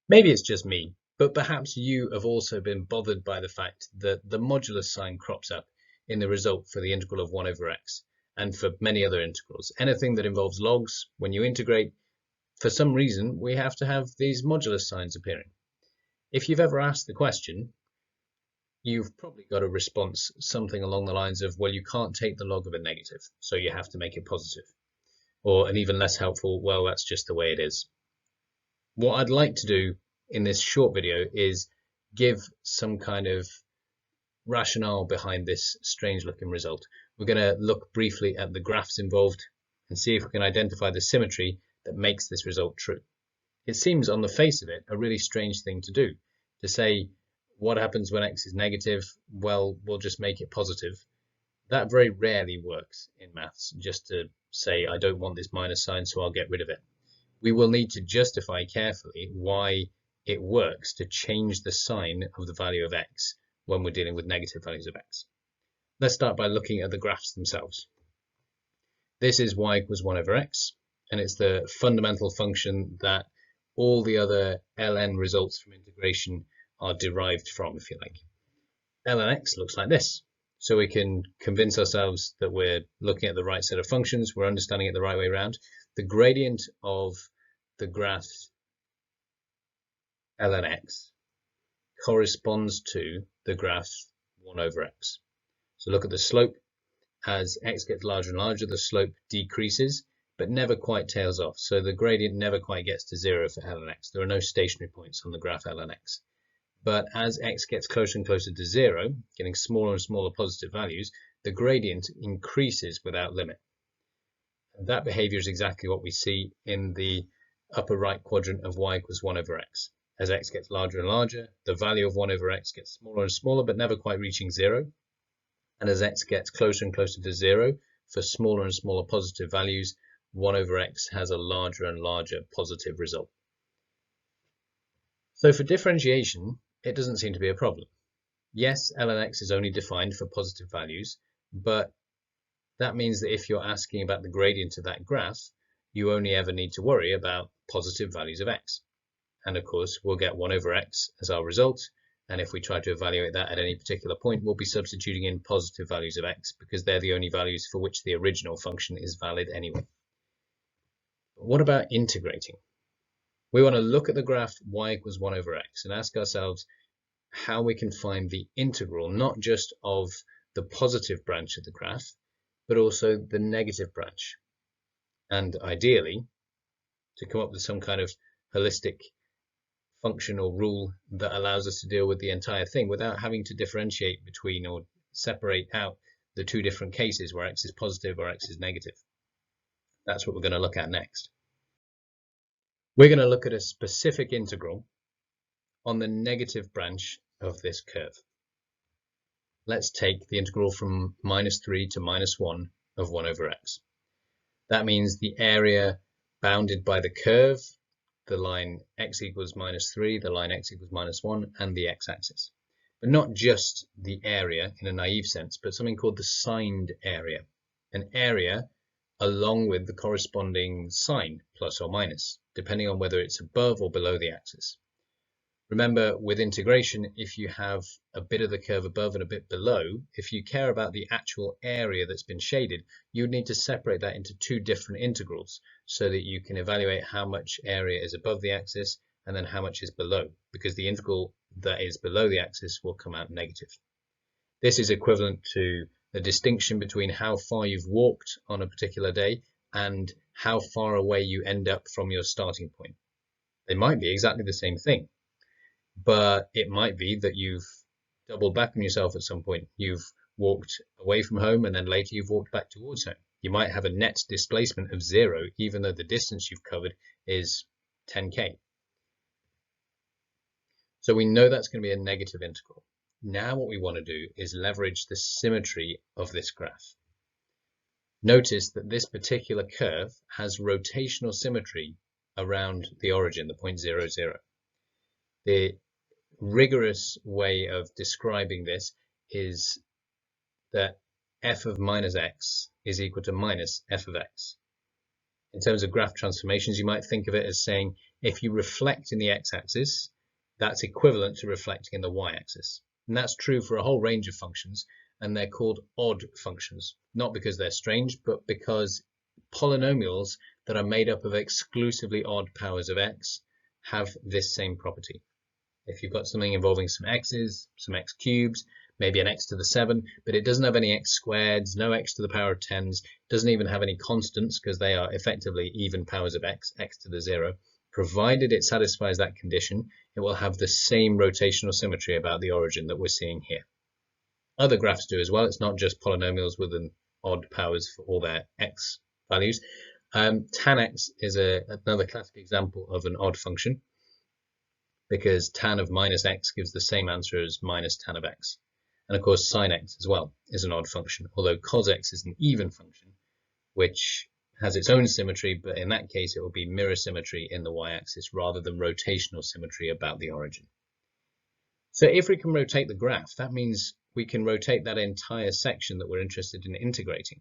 Maybe it's just me, but perhaps you have also been bothered by the fact that the modulus sign crops up in the result for the integral of 1 over x, and for many other integrals. Anything that involves logs, when you integrate, for some reason, we have to have these modulus signs appearing. If you've ever asked the question, you've probably got a response something along the lines of, well, you can't take the log of a negative, so you have to make it positive. Or an even less helpful, well, that's just the way it is. What I'd like to do in this short video is give some kind of rationale behind this strange looking result. We're going to look briefly at the graphs involved and see if we can identify the symmetry that makes this result true. It seems on the face of it a really strange thing to do, to say what happens when x is negative, well, we'll just make it positive. That very rarely works in maths, just to say I don't want this minus sign, so I'll get rid of it. We will need to justify carefully why it works to change the sign of the value of x when we're dealing with negative values of x. Let's start by looking at the graphs themselves. This is y equals 1 over x, and it's the fundamental function that all the other ln results from integration are derived from, if you like. ln x looks like this. So we can convince ourselves that we're looking at the right set of functions, we're understanding it the right way around. The gradient of the graph ln x corresponds to the graph 1 over x. So look at the slope. As x gets larger and larger, the slope decreases, but never quite tails off. So the gradient never quite gets to 0 for ln x. There are no stationary points on the graph ln x. But as x gets closer and closer to 0, getting smaller and smaller positive values, the gradient increases without limit. And that behavior is exactly what we see in the upper right quadrant of y equals 1 over x. As x gets larger and larger, the value of 1 over x gets smaller and smaller, but never quite reaching 0. And as x gets closer and closer to 0, for smaller and smaller positive values, 1 over x has a larger and larger positive result. So for differentiation, it doesn't seem to be a problem. Yes, ln x is only defined for positive values, but that means that if you're asking about the gradient of that graph, you only ever need to worry about positive values of x. And of course, we'll get 1 over x as our result. And if we try to evaluate that at any particular point, we'll be substituting in positive values of x because they're the only values for which the original function is valid anyway. But what about integrating? We want to look at the graph y equals 1 over x and ask ourselves how we can find the integral, not just of the positive branch of the graph, but also the negative branch. And ideally, to come up with some kind of holistic function or rule that allows us to deal with the entire thing without having to differentiate between or separate out the two different cases where x is positive or x is negative. That's what we're going to look at next. We're going to look at a specific integral on the negative branch of this curve. Let's take the integral from -3 to -1 of 1 over x. That means the area bounded by the curve, the line x equals -3, the line x equals -1, and the x-axis. But not just the area in a naive sense, but something called the signed area. An area along with the corresponding sign, plus or minus, depending on whether it's above or below the axis. Remember, with integration, if you have a bit of the curve above and a bit below, if you care about the actual area that's been shaded, you would need to separate that into two different integrals so that you can evaluate how much area is above the axis and then how much is below, because the integral that is below the axis will come out negative. This is equivalent to the distinction between how far you've walked on a particular day and how far away you end up from your starting point. They might be exactly the same thing, but it might be that you've doubled back on yourself at some point. You've walked away from home and then later you've walked back towards home. You might have a net displacement of 0, even though the distance you've covered is 10k. So we know that's going to be a negative integral. Now what we want to do is leverage the symmetry of this graph. Notice that this particular curve has rotational symmetry around the origin, the point 0, 0. The rigorous way of describing this is that f of minus x is equal to minus f of x. In terms of graph transformations, you might think of it as saying If you reflect in the x-axis, that's equivalent to reflecting in the y-axis. And that's true for a whole range of functions, and they're called odd functions, not because they're strange, but because polynomials that are made up of exclusively odd powers of x have this same property. If you've got something involving some x's, some x cubes, maybe an x to the 7, but it doesn't have any x squareds, no x to the power of 10s, doesn't even have any constants because they are effectively even powers of x, x to the 0, provided it satisfies that condition, it will have the same rotational symmetry about the origin that we're seeing here. Other graphs do as well. It's not just polynomials with an odd powers for all their x values. Tan x is another classic example of an odd function, because tan of minus x gives the same answer as minus tan of x. And of course, sine x as well is an odd function, although cos x is an even function, which has its own symmetry, but in that case, it will be mirror symmetry in the y-axis rather than rotational symmetry about the origin. So if we can rotate the graph, that means we can rotate that entire section that we're interested in integrating.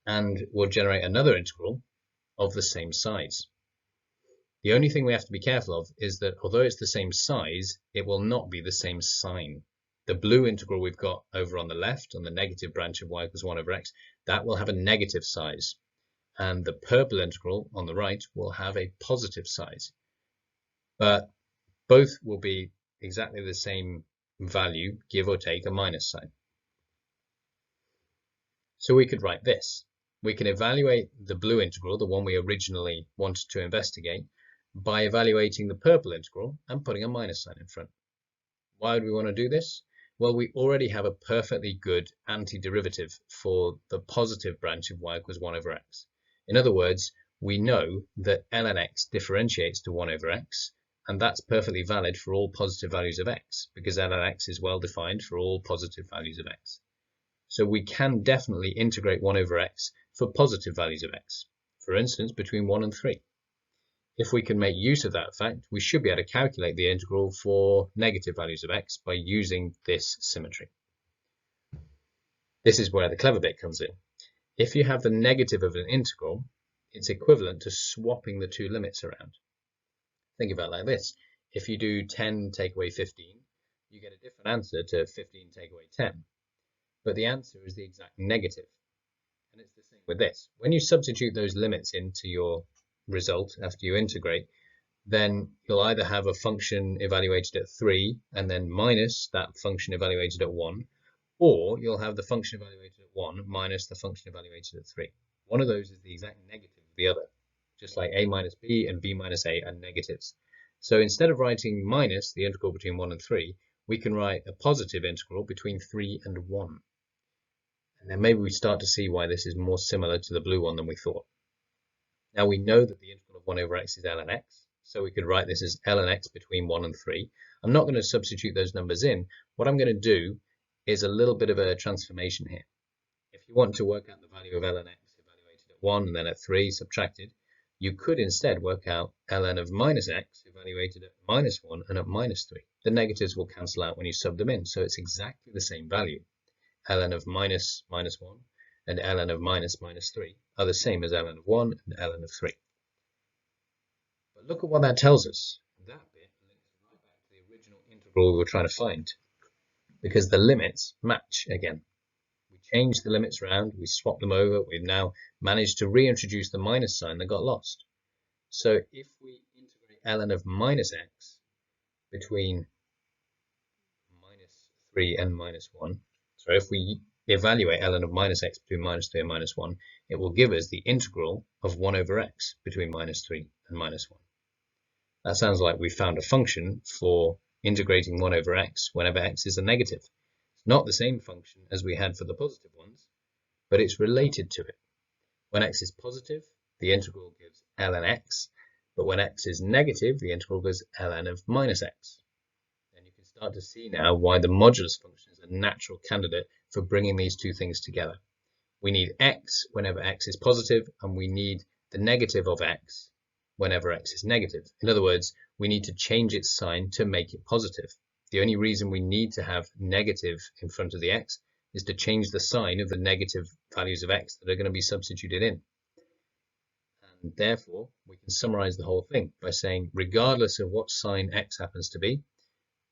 And we'll generate another integral of the same size. The only thing we have to be careful of is that although it's the same size, it will not be the same sign. The blue integral we've got over on the left, on the negative branch of y equals 1 over x, that will have a negative size. And the purple integral on the right will have a positive size. But both will be exactly the same value, give or take a minus sign. So we could write this. We can evaluate the blue integral, the one we originally wanted to investigate, by evaluating the purple integral and putting a minus sign in front. Why would we want to do this? Well, we already have a perfectly good antiderivative for the positive branch of y equals 1 over x. In other words, we know that ln x differentiates to 1 over x, and that's perfectly valid for all positive values of x, because ln x is well defined for all positive values of x. So we can definitely integrate 1 over x for positive values of x, for instance, between 1 and 3. If we can make use of that fact, we should be able to calculate the integral for negative values of x by using this symmetry. This is where the clever bit comes in. If you have the negative of an integral, it's equivalent to swapping the two limits around. Think about it like this. If you do 10 take away 15, you get a different answer to 15 take away 10. But the answer is the exact negative. And it's the same with this. When you substitute those limits into your result after you integrate, then you'll either have a function evaluated at 3 and then minus that function evaluated at 1, or you'll have the function evaluated at 1 minus the function evaluated at 3. One of those is the exact negative of the other, just like a minus b and b minus a are negatives. So instead of writing minus the integral between 1 and 3, we can write a positive integral between 3 and 1. And then maybe we start to see why this is more similar to the blue one than we thought. Now we know that the integral of 1 over x is ln x, so we could write this as ln x between 1 and 3. I'm not going to substitute those numbers in. What I'm going to do is a little bit of a transformation here. If you want to work out the value of ln x evaluated at 1 and then at 3 subtracted, you could instead work out ln of minus x evaluated at minus 1 and at minus 3. The negatives will cancel out when you sub them in, so it's exactly the same value. Ln of minus 1 and ln of minus 3 are the same as ln of 1 and ln of 3. But look at what that tells us. That bit links right back to the original integral we were trying to find, because the limits match again. We changed the limits around, we swapped them over, we've now managed to reintroduce the minus sign that got lost. So if we integrate ln of minus x between minus 3 and minus 1, so if we evaluate ln of minus x between minus 3 and minus 1, it will give us the integral of 1 over x between minus 3 and minus 1. That sounds like we found a function for integrating 1 over x whenever x is a negative. It's not the same function as we had for the positive ones, but it's related to it. When x is positive, the integral gives ln x, but when x is negative, the integral gives ln of minus x. And you can start to see now why the modulus function is a natural candidate for bringing these two things together. We need x whenever x is positive, and we need the negative of x whenever x is negative. In other words, we need to change its sign to make it positive. The only reason we need to have negative in front of the x is to change the sign of the negative values of x that are going to be substituted in. And And therefore, we can summarize the whole thing by saying, regardless of what sign x happens to be,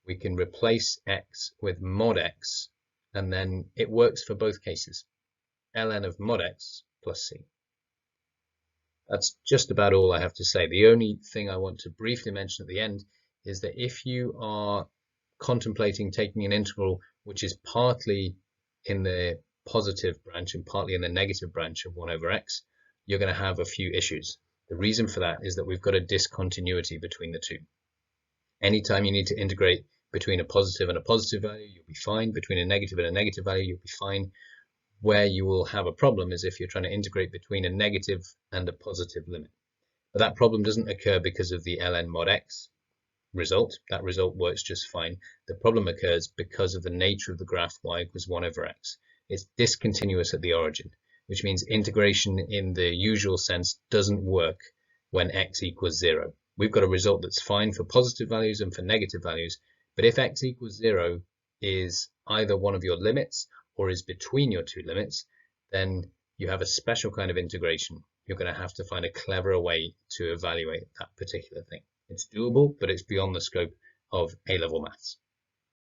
we can replace x with mod x, and then it works for both cases. ln of mod x plus c. That's just about all I have to say. The only thing I want to briefly mention at the end is that if you are contemplating taking an integral which is partly in the positive branch and partly in the negative branch of 1 over x, you're going to have a few issues. The reason for that is that we've got a discontinuity between the two. Anytime you need to integrate between a positive and a positive value, you'll be fine. Between a negative and a negative value, you'll be fine. Where you will have a problem is if you're trying to integrate between a negative and a positive limit. But that problem doesn't occur because of the ln mod x result. That result works just fine. The problem occurs because of the nature of the graph y equals 1 over x. It's discontinuous at the origin, which means integration in the usual sense doesn't work when x equals 0. We've got a result that's fine for positive values and for negative values, but if x equals 0 is either one of your limits or is between your two limits, then you have a special kind of integration. You're going to have to find a cleverer way to evaluate that particular thing. It's doable, but it's beyond the scope of A-level maths.